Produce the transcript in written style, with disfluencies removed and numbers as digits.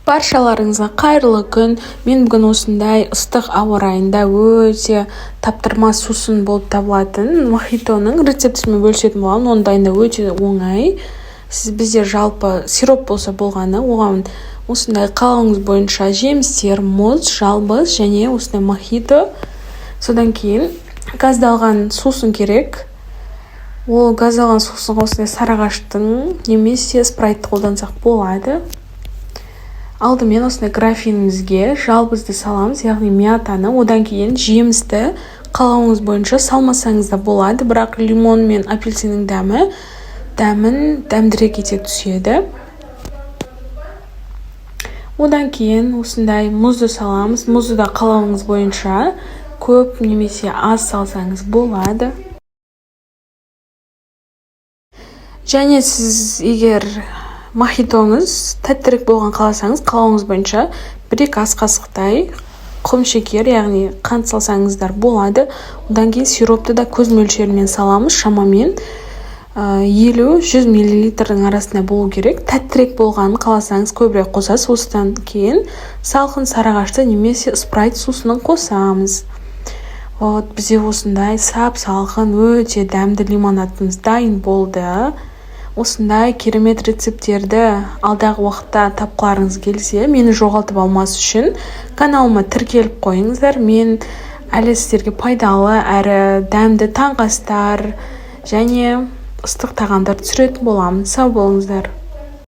Баршаларыңызға қайырлы күн. Мен бүгін осындай ыстық ауа райында өте таптырмас сусын болып табылатын мохитоның рецептісімен бөлісетін боламын. Оны дайындау өте оңай. Бізде жалпы сироп болса болғаны, оған осындай қалауыңыз бойынша жемістер, мұз, жалбыз және осындай мохито. Содан кейін газдалған сусын керек. Ол газдалған сусынға осындай сарыағаштың немесе спрайтты қолдансақ болады. Алдымен осындай графинімізге жалбызды саламыз, яғни мятаны, одан кейін жемісті қалауыңыз бойынша салмасаңыз да болады, бірақ лимон мен апельсиннің дәмін дәмдірек ете түседі. Одан кейін осындай мұзды саламыз, мұзды да қалауыңыз бойынша көп немесе аз салсаңыз болады. Және сіз егер мохитоңыз тәттірек болған қаласаңыз, қалауыңыз бойынша 1-2 ас қасықтай құм шекер, яғни қант салсаңыздар болады. Одан кейін сиропты да көз мөлшерімен саламыз, шамамен 50-100 мл арасында болу керек. Тәттірек болғанын қаласаңыз көбірек қосасыз. Осыдан кейін салқын сарыағашты немесе спрайт сусынын қосамыз. Бізде осындай сап-салқын өте дәмді лимонадымыз дайын болды. Осындай керемет рецептерді алдағы уақытта тапқыларыңыз келсе, мені жоғалтып алмас үшін каналыма тіркеліп қойыңыздар. Мен әлі сіздерге пайдалы әрі дәмді таңғы астар және ыстық тағамдар түсіретін боламын. Сау болыңыздар.